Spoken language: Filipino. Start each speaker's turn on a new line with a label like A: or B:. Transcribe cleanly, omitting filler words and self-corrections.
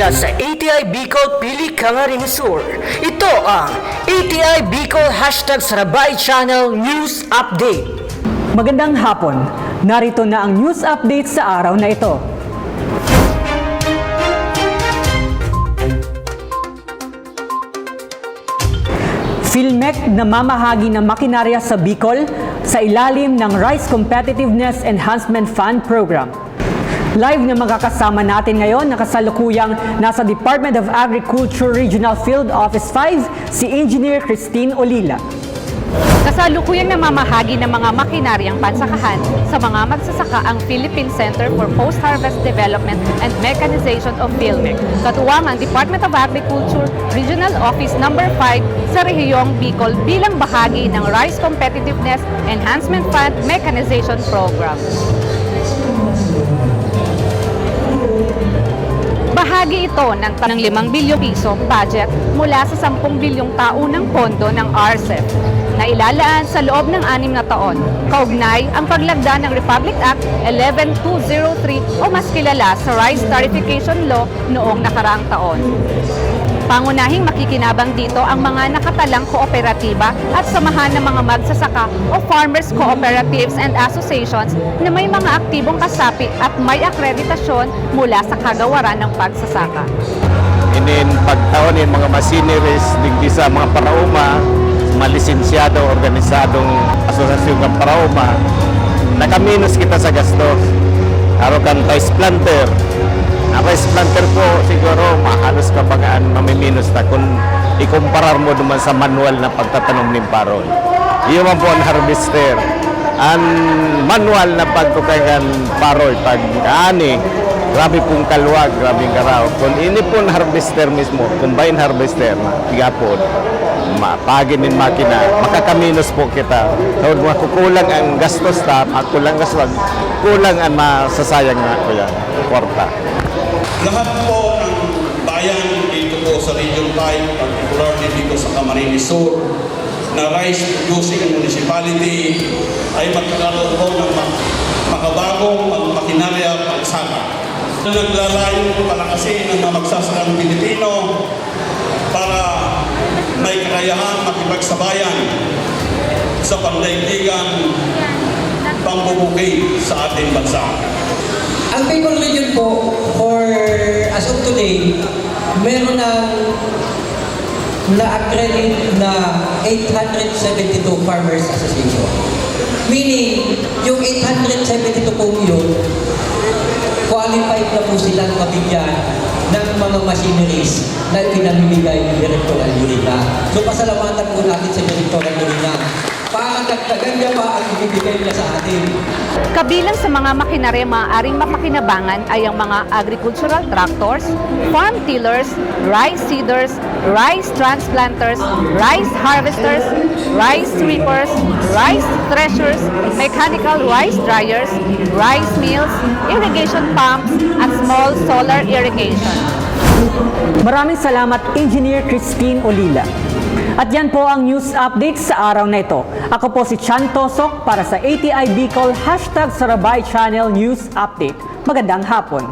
A: mula sa ATI Bicol Pili Kangaring Sur. Ito ang ATI Bicol #Sarabay Channel News Update.
B: Magandang hapon. Narito na ang news update sa araw na ito. PhilMec namamahagi ng makinarya sa Bicol sa ilalim ng Rice Competitiveness Enhancement Fund Program. Live na magkakasama natin ngayon, nakasalukuyang nasa Department of Agriculture Regional Field Office 5, si Engineer Christine Olila.
C: Kasalukuyang namamahagi ng mga makinaryang pansakahan sa mga magsasaka ang Philippine Center for Post-Harvest Development and Mechanization of PhilMec, katuwang ang Department of Agriculture Regional Office No. 5 sa rehiyong Bicol bilang bahagi ng Rice Competitiveness Enhancement Fund Mechanization Program. Bahagi ito ng 5 bilyong piso budget mula sa 10 bilyong taunang pondo ng RCEP na ilalaan sa loob ng 6 na taon. Kaugnay ang paglagda ng Republic Act 11203 o mas kilala sa Rice Tarification Law noong nakaraang taon. Pangunahing makikinabang dito ang mga nakatalang kooperatiba at samahan ng mga magsasaka o farmers cooperatives and associations na may mga aktibong kasapi at may akreditasyon mula sa kagawaran ng pagsasaka.
D: Inin pagtaonin mga machineries digdi sa mga parauma, mga lisensyado, organisadong asosasyon ng parauma, nakaminos kita sa gastos. Araw kang rice planter. Ang rice planter po siguro mahalos kabagaan mamiminos na kung ikumparar mo naman sa manual na pagtatanom ng parol. Iyon man po ang harvester. Ang manual na pagkukagan parol, pag-ani, grabe pong kaluwag, grabe karaw. Kung ini po ang harvester mismo, combine harvester, tiga po, mapagin ng makina, makakaminos po kita. So, kukulang ang gastos ta, kulang gastos, kulang ang masasayang na ko yan, kwarta.
E: Lahat po ng bayan dito po sa Region 5, particularly dito sa Camarines Sur, na rice producing municipality ay magkakaroon po ng makabagong makinarya pagsaka. Naglalayo palakasin ng mga magsasakang Pilipino para may kakayahan makipagsabayan sa pandaigdigang pambubukid sa ating bansa.
F: Ang Bicol Region po, as of today, meron ng na-accredit na 872 Farmers Association. Meaning, yung 872 po yun, qualified na po silang mabigyan ng mga machineries na pinamimigay ng Direktoral Lurina. So, pasalamatan po natin sa Direktoral Lurina. Pakakagdagan niya pa ang ibibigay niya sa atin.
C: Kabilang sa mga makinarya maaaring mapakinabangan ay ang mga agricultural tractors, farm tillers, rice seeders, rice transplanters, rice harvesters, rice reapers, rice threshers, mechanical rice dryers, rice mills, irrigation pumps, at small solar irrigation.
B: Maraming salamat, Engineer Christine Olila. At yan po ang news update sa araw na ito. Ako po si Chan Tosok para sa ATI Bicol #Sarabay Channel News Update. Magandang hapon.